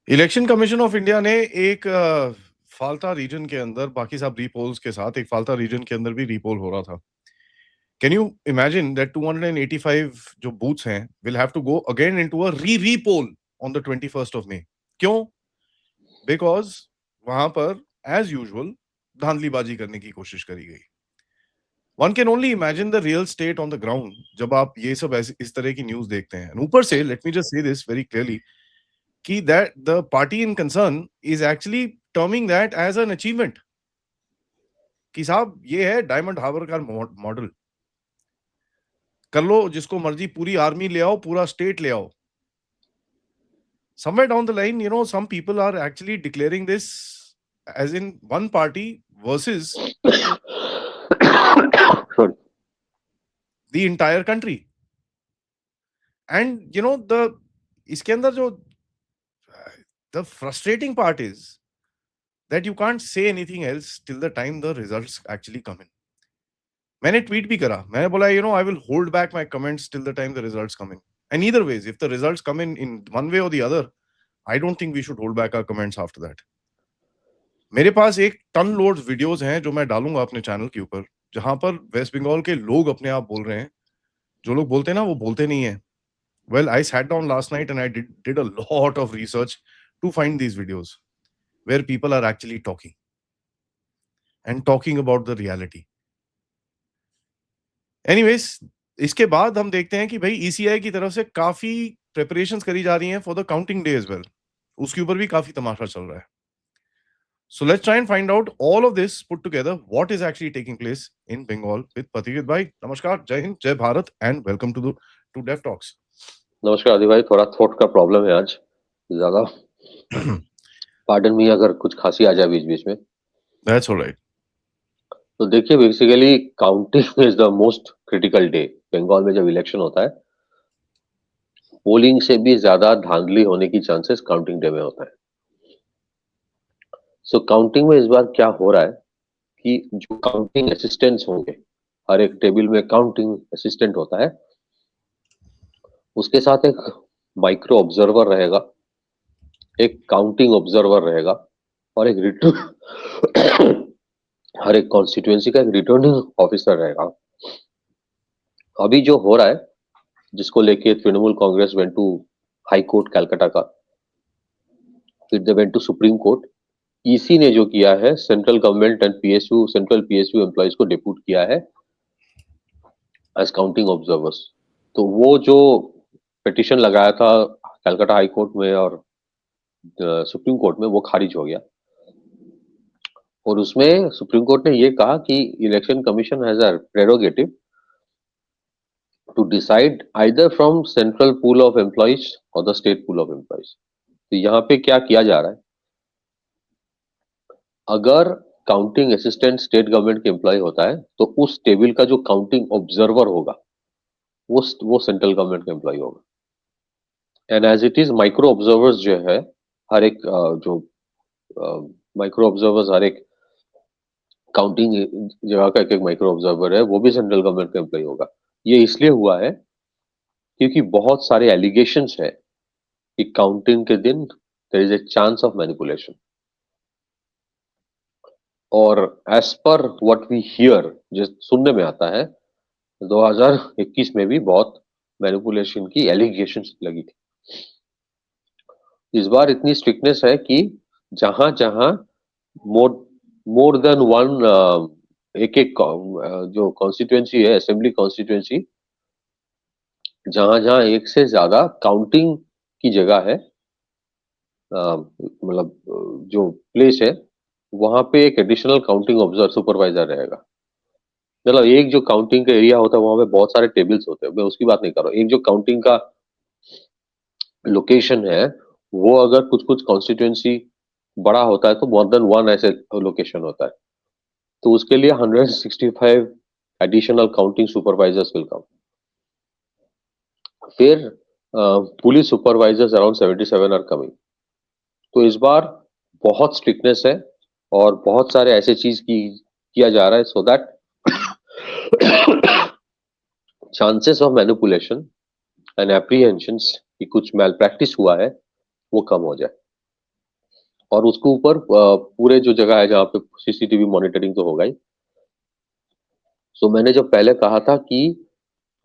Election commission of India ने एक Falta reason के अंदर बाकी सब रीपोल्स के साथ एक फाल्ता रीजन के अंदर भी रीपोल हो रहा था। कैन यू इमेजिन दैट 285 जो बूथ्स हैं will have to go again into a repoll on the 21st of May? क्यों? बिकॉज वहां पर एज यूजुअल धांधलीबाजी करने की कोशिश करी गई। One can only imagine the real estate on the ground जब आप ये सब इस तरह की न्यूज देखते हैं। ऊपर से let me just say this very clearly कि that the party in concern is actually terming that as an achievement कि साहब ये है डायमंड हार्बर का मॉडल। कर लो जिसको मर्जी, पूरी आर्मी ले आओ, पूरा स्टेट ले आओ। Somewhere down the line, some people are actually declaring this as in one party versus Sorry. the entire country. And the इसके अंदर जो the frustrating part is that you can't say anything else till the time the results actually come in. मैंने tweet भी करा, मैंने बोला I will hold back my comments till the time the results come in, and either ways if the results come in one way or the other, I don't think we should hold back our comments after that. मेरे पास एक ton load videos हैं जो मैं डालूंगा अपने channel के ऊपर, जहां पर वेस्ट बंगाल के लोग अपने आप बोल रहे हैं। जो लोग बोलते हैं ना वो बोलते नहीं है। Well, I sat down last night and I did a lot of research to find these videos where people are actually talking about the reality. Anyways, इसके बाद हम देखते हैं कि भाई ईसीआई की तरफ से काफी प्रिपरेशंस करी जा रही हैं for the counting day as well. उसके ऊपर भी काफी तमाशा चल रहा है। So let's try and find out all of this put together what is actually taking place in Bengal with Pathikrit भाई। नमस्कार, जय हिंद, जय Bharat and welcome to def talks. नमस्कार आदि भाई, थोड़ा थ्रोट का प्रॉब्लम है आज ज्यादा। पार्डन मी अगर कुछ खांसी आ जाए बीच बीच में। That's alright. तो देखिए, basically counting is the most critical day. Bengal में जब इलेक्शन होता है, पोलिंग से भी ज्यादा धांधली होने की चांसेस काउंटिंग डे में होता है। सो काउंटिंग में इस बार क्या हो रहा है कि जो काउंटिंग असिस्टेंट्स होंगे, हर एक टेबल में काउंटिंग असिस्टेंट होता है, उसके साथ एक माइक्रो ऑब्जर्वर रहेगा, एक काउंटिंग ऑब्जर्वर रहेगा और एक रिटर्न हर एक कॉन्स्टिट्यूएंसी का एक रिटर्निंग ऑफिसर रहेगा। अभी जो हो रहा है, जिसको लेके Trinamool Congress went to high court Calcutta का, फिर they went to supreme court. EC ने जो किया है, central government and PSU, central PSU employees को डिप्यूट किया है एज काउंटिंग ऑब्जर्वर्स। तो वो जो पिटिशन लगाया था कलकत्ता हाई कोर्ट में और सुप्रीम कोर्ट में, वो खारिज हो गया। और उसमें सुप्रीम कोर्ट ने ये कहा कि election commission has a prerogative to decide either from central pool of employees or the state pool of employees. तो यहाँ पे क्या किया जा रहा है, अगर काउंटिंग असिस्टेंट स्टेट गवर्नमेंट के एम्प्लॉय होता है तो उस टेबल का जो काउंटिंग ऑब्जर्वर होगा वो सेंट्रल गवर्नमेंट का एम्प्लॉय होगा। And as it is micro observers जो है, हर एक जो माइक्रो ऑब्जर्वर्स, हर एक काउंटिंग जगह का एक एक माइक्रो ऑब्जर्वर है, वो भी सेंट्रल गवर्नमेंट का एम्प्लॉय होगा। ये इसलिए हुआ है क्योंकि बहुत सारे एलिगेशंस है कि काउंटिंग के दिन there is a chance of manipulation. और as per what we hear, जो सुनने में आता है, 2021 में भी बहुत मैनिपुलेशन की एलिगेशंस लगी थी। इस बार इतनी स्ट्रिक्टनेस है कि जहां जहां मोर देन वन, एक एक जो कॉन्स्टिट्यूएंसी है, असेंबली कॉन्स्टिट्यूएंसी, जहां जहां एक से ज्यादा काउंटिंग की जगह है, मतलब जो प्लेस है, वहां पे एक एडिशनल काउंटिंग ऑब्जर्वर सुपरवाइजर रहेगा। मतलब एक जो काउंटिंग का एरिया होता है वहां पे बहुत सारे टेबल्स होते हैं, मैं उसकी बात नहीं कर रहा हूँ। एक जो काउंटिंग का लोकेशन है, वो अगर कुछ कुछ कॉन्स्टिट्यूएंसी बड़ा होता है तो मोर देन वन ऐसे लोकेशन होता है, तो उसके लिए 165 additional counting supervisors will come. फिर police supervisors around 77 are coming. तो इस बार बहुत स्ट्रिक्टनेस है और बहुत सारे ऐसे चीज किया जा रहा है so that chances of manipulation and apprehensions कि कुछ मैल प्रैक्टिस हुआ है वो कम हो जाए। और उसके ऊपर पूरे जो जगह है जहाँ पे सीसीटीवी मॉनिटरिंग तो होगा ही। सो मैंने जब पहले कहा था कि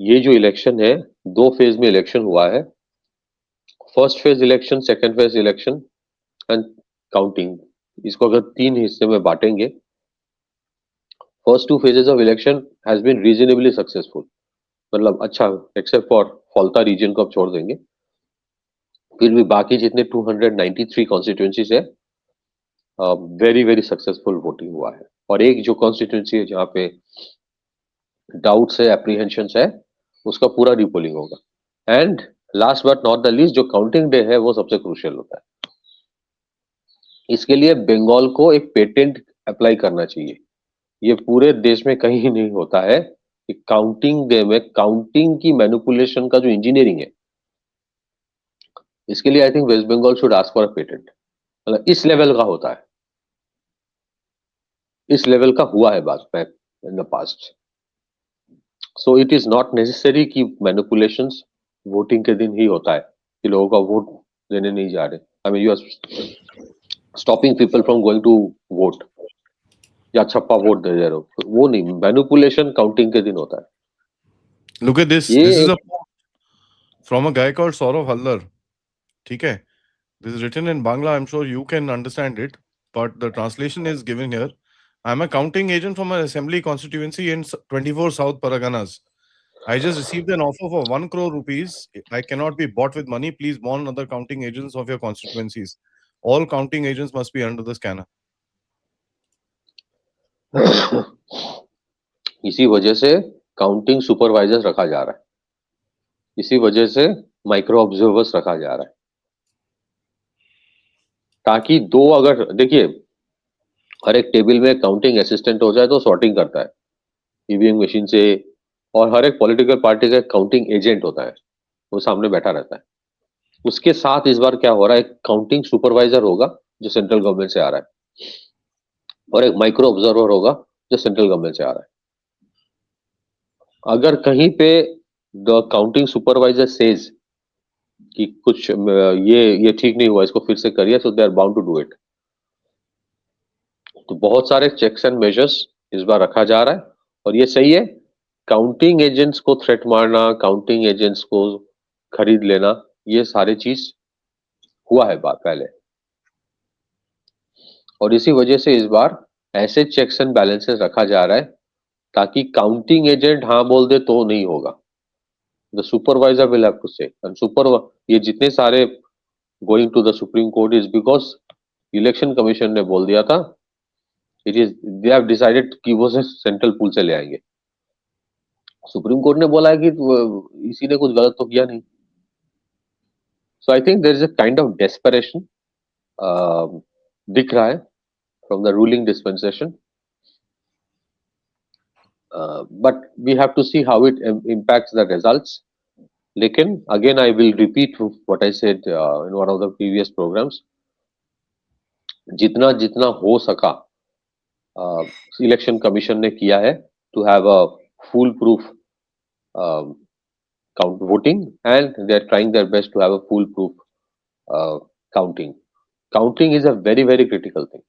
ये जो इलेक्शन है 2 फेज में इलेक्शन हुआ है, first phase election, second phase election and counting. इसको अगर 3 हिस्से में बांटेंगे, first 2 phases of election has been reasonably successful, मतलब अच्छा, एक्सेप्ट फॉर फॉल्टा रीजन को अब छोड़ देंगे, फिर भी बाकी जितने 293 कॉन्स्टिट्यूएंसीज है, वेरी वेरी सक्सेसफुल वोटिंग हुआ है। और एक जो कॉन्स्टिट्यूएंसी है जहाँ पे डाउट्स है, एप्रीहेंशंस है, उसका पूरा रीपोलिंग होगा। And last but not the least, जो काउंटिंग डे है वो सबसे क्रूशियल होता है। इसके लिए बंगाल को एक पेटेंट अप्लाई करना चाहिए। ये पूरे देश में कहीं नहीं होता है कि काउंटिंग डे में काउंटिंग की मैनिपुलेशन का जो इंजीनियरिंग है, इसके लिए I think West Bengal should ask for a patent. मतलब इस लेवल का होता है, इस लेवल का हुआ है बात में in the past. So it is not necessary कि मैनिपुलेशंस वोटिंग के दिन ही होता है कि लोगों का वोट देने नहीं जा रहे। I mean you are stopping people from going to vote, या छप्पा वोट दे रहे हो, वो नहीं, मैनिपुलेशन काउंटिंग के दिन होता है। Look at this. ये This is एक a from a guy called Saurav Halder. ठीक है? This is written in Bangla. I'm sure you can understand it, but the translation is given here. I'm a counting agent from an assembly constituency in 24 South Paraganas. I just received an offer for 1 crore rupees. I cannot be bought with money. Please warn other counting agents of your constituencies. All counting agents must be under the scanner. इसी वजह से counting supervisor रखा जा रहा है, इसी वजह से माइक्रो ऑब्जर्वर्स रखा जा रहा है, ताकि दो, अगर देखिए हर एक टेबल में काउंटिंग असिस्टेंट हो जाए तो सॉर्टिंग करता है ईवीएम मशीन से, और हर एक पॉलिटिकल पार्टी का काउंटिंग एजेंट होता है, वो सामने बैठा रहता है। उसके साथ इस बार क्या हो रहा है, एक काउंटिंग सुपरवाइजर होगा जो सेंट्रल गवर्नमेंट से आ रहा है, और एक माइक्रो ऑब्जर्वर होगा जो सेंट्रल गवर्नमेंट से आ रहा है। अगर कहीं पे द काउंटिंग सुपरवाइजर सेज कि कुछ ये ठीक नहीं हुआ, इसको फिर से करिए, so they are bound to do it. तो बहुत सारे चेक्स एंड मेजर्स इस बार रखा जा रहा है, और ये सही है। काउंटिंग एजेंट्स को थ्रेट मारना, काउंटिंग एजेंट्स को खरीद लेना, ये सारी चीज हुआ है बात पहले, और इसी वजह से इस बार ऐसे चेक्स एंड बैलेंसेस रखा जा रहा है ताकि काउंटिंग एजेंट हाँ बोल दे तो नहीं होगा, the supervisor will have to say. And ये जितने सारे going to the supreme court is because election commission ने बोल दिया था, it is they have decided कि वो सेंट्रल पूल से ले आएंगे। सुप्रीम कोर्ट ने बोला है कि इसी ने कुछ गलत तो किया नहीं। So I think there is a kind of desperation दिख रहा है from the ruling dispensation, but we have to see how it impacts the results. लेकिन again I will repeat what I said in one of the previous programs, जितना जितना हो सका election commission ने किया है to have a foolproof count voting, and they are trying their best to have a foolproof counting. Counting is a very very critical thing.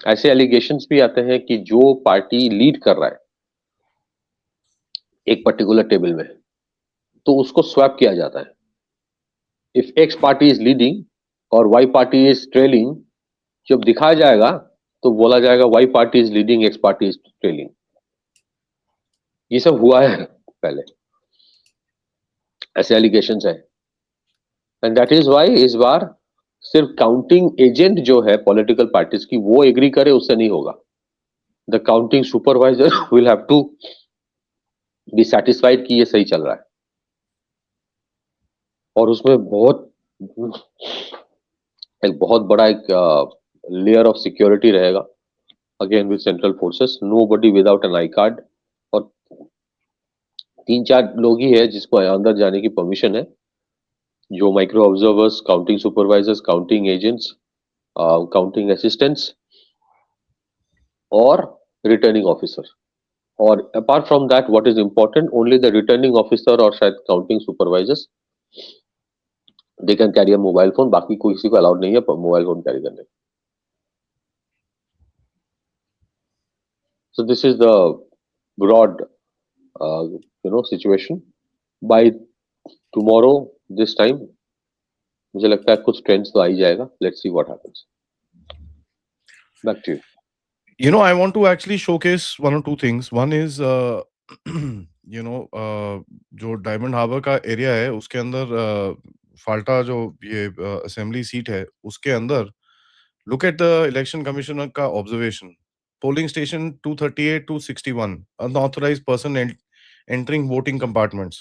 ऐसे allegations भी आते हैं कि जो पार्टी लीड कर रहा है एक पर्टिकुलर टेबल में, तो उसको स्वैप किया जाता है। If X party is leading और वाई पार्टी इज ट्रेलिंग, जब दिखाया जाएगा तो बोला जाएगा Y party is leading, X party is trailing. ये सब हुआ है पहले, ऐसे एलिगेशंस है। एंड दैट इज व्हाई इस बार सिर्फ काउंटिंग एजेंट जो है पॉलिटिकल पार्टीज की वो एग्री करे उससे नहीं होगा। The counting supervisor will have to be satisfied कि ये सही चल रहा है, और उसमें एक बहुत बड़ा एक लेयर ऑफ सिक्योरिटी रहेगा, again with central forces, nobody without an I card, और 3-4 लोग ही है जिसको अंदर जाने की परमिशन है, जो micro observers, counting supervisors, counting agents, counting assistants और रिटर्निंग ऑफिसर। और apart from that what is important, only the returning officer और शायद counting supervisors they can carry a mobile phone, बाकी कोई किसी को अलाउड नहीं है मोबाइल फोन कैरी करने। So this is the broad situation. By tomorrow this time मुझे लगता है कुछ ट्रेंड्स तो आ ही जाएगा। Let's see what happens. Back to you. I want to actually showcase one or two things. One is, जो डायमंड हार्बर का एरिया है उसके अंदर फाल्टा जो ये असेंबली सीट है उसके अंदर look at the election commissioner का observation. Polling station 238 to 61 unauthorised person entering voting compartments.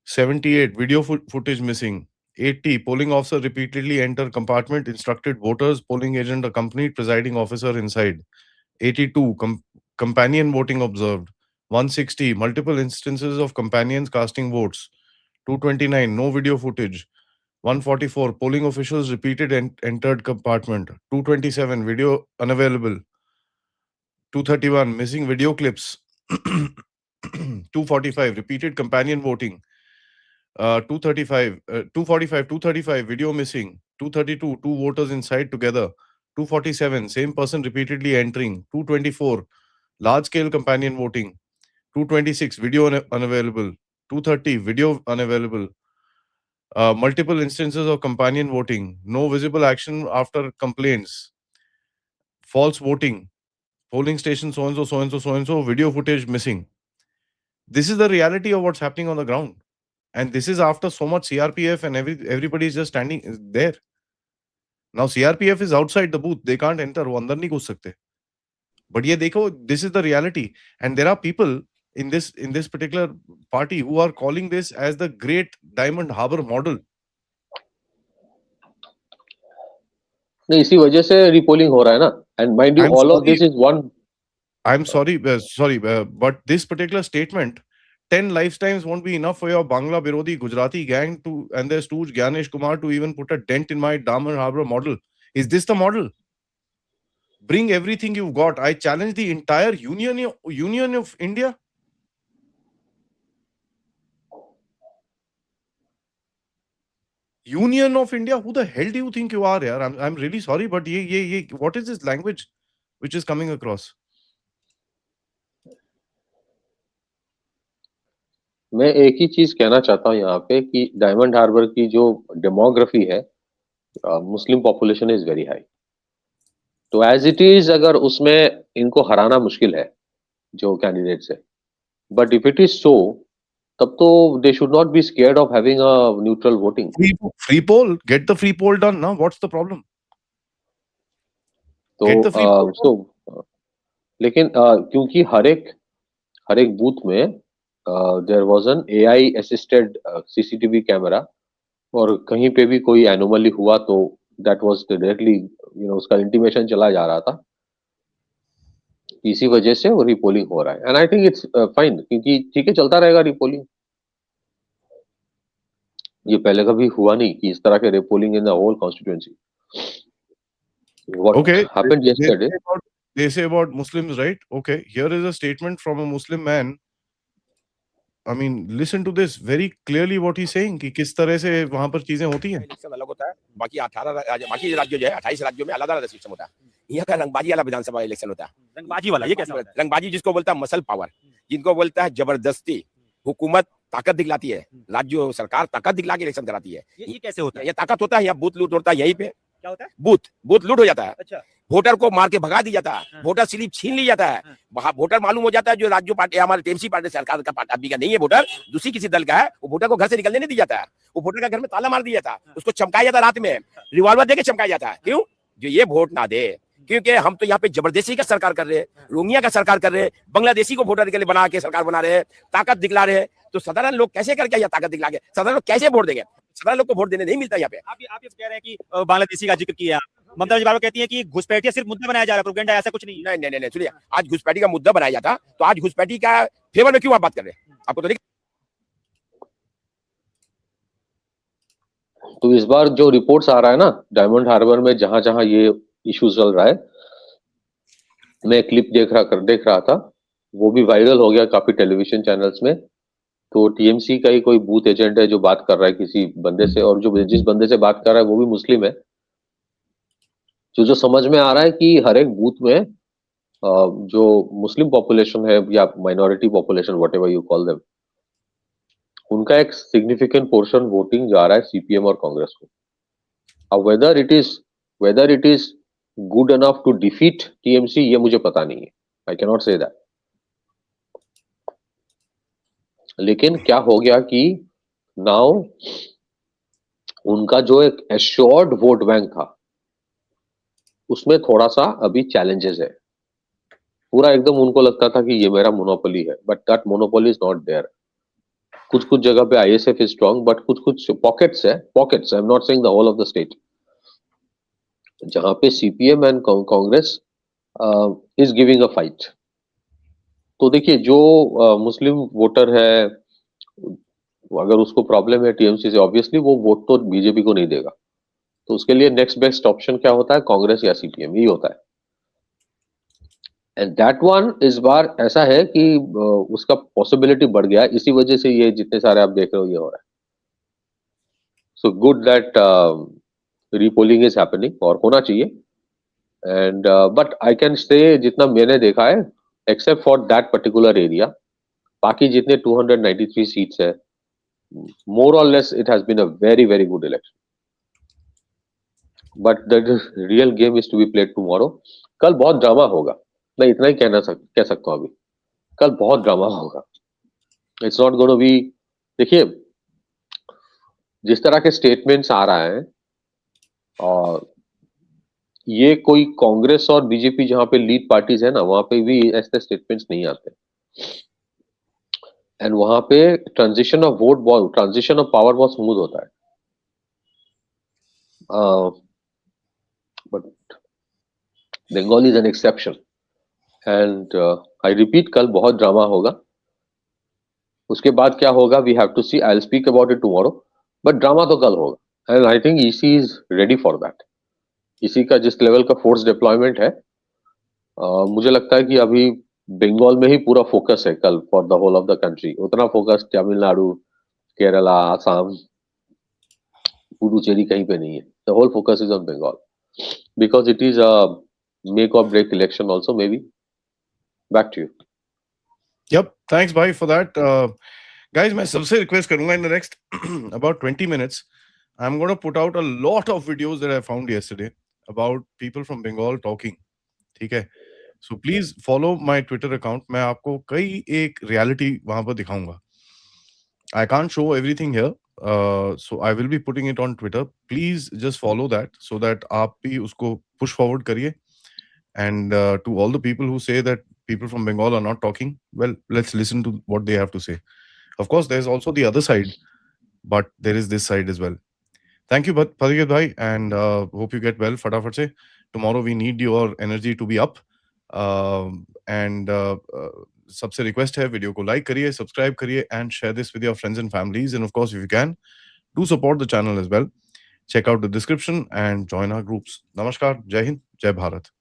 78 video footage missing. 80 polling officer repeatedly enter compartment, instructed voters, polling agent accompanied presiding officer inside. 82 companion voting observed. 160 multiple instances of companions casting votes. 229 no video footage. 144 polling officials repeated entered compartment. 227 video unavailable. 231 missing video clips. 245 repeated companion voting. 235 235 video missing. 232 two voters inside together. 247 same person repeatedly entering. 224 large scale companion voting. 226 video unavailable. 230 video unavailable. Multiple instances of companion voting. No visible action after complaints. False voting. Polling station so and so, so and so, so and so. Video footage missing. This is the reality of what's happening on the ground. And this is after so much CRPF and everybody is just standing there. Now CRPF is outside the booth. They can't enter. वो अंदर नहीं घुस सकते. But ये देखो, this is the reality. And there are people in this particular party who are calling this as the great Diamond Harbour model. नहीं, इसी वजह से रिपोलिंग हो रहा है ना। And mind you all of this is one. I'm sorry, but this particular statement, 10 lifetimes won't be enough for your Bangla Birodi Gujarati gang and their stooge Gyanesh Kumar to even put a dent in my Diamond Harbour model. Is this the model? Bring everything you've got. I challenge the entire Union of India. Union of India? Who the hell do you think you are, yaar? I'm really sorry, but what is this language which is coming across? मैं एक ही चीज कहना चाहता हूँ यहाँ पे कि diamond harbour की जो डेमोग्राफी है, Muslim population is very high. तो एज इट इज अगर उसमें इनको हराना मुश्किल है जो कैंडिडेट्स है, but if it is so तब तो they should not be scared of having a neutral voting. Free poll, get the free poll done now. What's the problem? Get the free poll. लेकिन क्योंकि हर एक booth में there was an AI assisted CCTV camera, और कहीं पे भी कोई anomaly हुआ तो दैट वाज डायरेक्टली उसका इंटीमेशन चला जा रहा था। इसी वजह से वो रिपोलिंग हो रहा है। And I think it's fine, क्योंकि ठीक है, चलता रहेगा रिपोलिंग। ये पहले कभी हुआ नहीं कि इस तरह के repolling in the whole constituency. What happened yesterday? They say about Muslims, right? Okay, here is a statement from a Muslim man. I mean, listen to this very clearly what he's saying कि किस तरह से वहां पर चीजें होती हैं। Election अलग होता है, बाकी 18 बाकी राज्य जो है 28 राज्यों में अलग अलग सिस्टम होता है। यहाँ का रंगबाजी वाला विधानसभा इलेक्शन होता है। रंगबाजी वाला ये कैसा होता है? रंगबाजी जिसको बोलता है मसल पावर, जिनको बोलता है जबरदस्ती। हुकूमत ताकत दिखलाती है, राज्य सरकार ताकत दिखला के इलेक्शन कराती है। ये कैसे होता है? ये ताकत होता है, यहाँ बूथ लूट होता है। यहीं पे क्या होता है? बूथ लूट हो जाता है। अच्छा, वोटर को मार के भगा दिया जाता है, वोटर स्लिप छीन लिया जाता है। वहां वोटर मालूम हो जाता है जो राज्य पार्टी हमारे टीएमसी पार्टी सरकार का पार्टी का नहीं है, वोटर दूसरी किसी दल का है, वो वोटर को घर से निकलने नहीं दिया जाता है। वो वोटर का घर में ताला मार दिया जाता है, उसको चमकाया जाता है, रात में रिवॉल्वर देके चमकाया जाता है। क्यों? जो ये वोट ना दे, क्योंकि हम तो यहाँ पे जबरदस्ती का सरकार कर रहे हैं, रोहिंग्या का सरकार कर रहे हैं, बांग्लादेशी को वोटर के लिए बना के सरकार बना रहे हैं, ताकत दिखला रहे हैं। तो साधारण लोग कैसे करके यहाँ ताकत दिखला के साधारण लोग कैसे वोट देंगे? साधारण लोग को वोट देने नहीं मिलता यहाँ पे। आप ये कह रहे हैं कि बांग्लादेशी का जिक्र किया, ममता बनर्जी बार कहती है कि घुसपैठिया सिर्फ मुद्दा बनाया जा रहा है, प्रोपेगेंडा ऐसा कुछ नहीं। नहीं, सुनिए, आज घुसपैठी का मुद्दा बनाया जाता तो आज घुसपैठी का फेवर में क्यों आप बात कर रहे हैं? आपको तो तो इस बार जो रिपोर्ट्स आ रहा है ना डायमंड हार्बर में, जहां जहां ये इशू चल रहा है, मैं क्लिप देख रहा था, वो भी वायरल हो गया काफी टेलीविजन चैनल्स में, तो टीएमसी का ही कोई बूथ एजेंट है जो बात कर रहा है किसी बंदे से, और जो जिस बंदे से बात कर रहा है वो भी मुस्लिम है। जो समझ में आ रहा है कि हर एक बूथ में जो मुस्लिम पॉपुलेशन है या minority population, whatever you call them, उनका एक सिग्निफिकेंट पोर्शन वोटिंग जा रहा है सीपीएम और कांग्रेस को। अब whether it is good enough to defeat TMC, ये मुझे पता नहीं है, I can not say that. लेकिन क्या हो गया कि नाउ उनका जो एक एश्योर्ड वोट बैंक था उसमें थोड़ा सा अभी चैलेंजेस है। पूरा एकदम उनको लगता था कि ये मेरा मोनोपोली है, but that monopoly is not there. कुछ कुछ जगह पे आईएसएफ इज स्ट्रांग, बट कुछ कुछ पॉकेट्स है, pockets, I am not saying the whole of the state, जहां पे CPM and Congress is giving a fight. तो देखिए जो मुस्लिम वोटर है, अगर उसको प्रॉब्लम है टीएमसी से, ऑब्वियसली वो वोट तो बीजेपी को नहीं देगा। तो उसके लिए नेक्स्ट बेस्ट ऑप्शन क्या होता है? कांग्रेस या सीपीएम, यही होता है। एंड दैट वन इस बार ऐसा है कि उसका पॉसिबिलिटी बढ़ गया है, इसी वजह से ये जितने सारे आप देख रहे हो ये हो रहा है। So good that repolling is happening, और होना चाहिए। And but I can say जितना मैंने देखा है, except for that particular area, बाकी जितने 293 सीट्स है, more or less it has been a very very good election, but the real game is to be played tomorrow. कल बहुत drama होगा, मैं इतना ही कह सकता हूँ अभी। कल बहुत ड्रामा होगा, इट्स नॉट गोना बी। देखिए जिस तरह के स्टेटमेंट्स आ रहा है, और ये कोई कांग्रेस और बीजेपी जहां पे लीड पार्टीज है ना, वहां पे भी ऐसे स्टेटमेंट्स नहीं आते। एंड वहां पे transition of vote, transition of power बहुत स्मूथ होता है। But Bengal is an exception, and I repeat, कल बहुत ड्रामा होगा। उसके बाद क्या होगा, we have to see, I will speak about it tomorrow, but drama तो कल होगा। And I think EC is ready for that. इसी का जिस लेवल का फोर्स डिप्लॉयमेंट है, मुझे लगता है कि अभी बंगाल में ही पूरा फोकस है कल for the whole of the country. उतना फोकस तमिलनाडु, केरला, आसाम, पुडुचेरी कहीं पे नहीं है। The whole focus is on Bengal, because it is a make or break election also, maybe. Back to you. Yep, thanks bhai for that. Guys, मैं सबसे request करूंगा in the next about 20 minutes I'm going to put out a lot of videos that I found yesterday about people from Bengal talking. ठीक है? So please follow my Twitter account. मैं आपको कई एक reality वहां पर दिखाऊंगा. I can't show everything here. So I will be putting it on Twitter. Please just follow that so that आप भी उसको push forward करिए. And to all the people who say that people from Bengal are not talking, well, let's listen to what they have to say. Of course, there's also the other side, but there is this side as well. Thank you, Padikit bhai, and hope you get well. Fatafat se. Tomorrow we need your energy to be up. And सबसे request है, video को like करिए, subscribe करिए, and share this with your friends and families. And of course, if you can, do support the channel as well. Check out the description and join our groups. Namaskar, Jai Hind, Jai Bharat.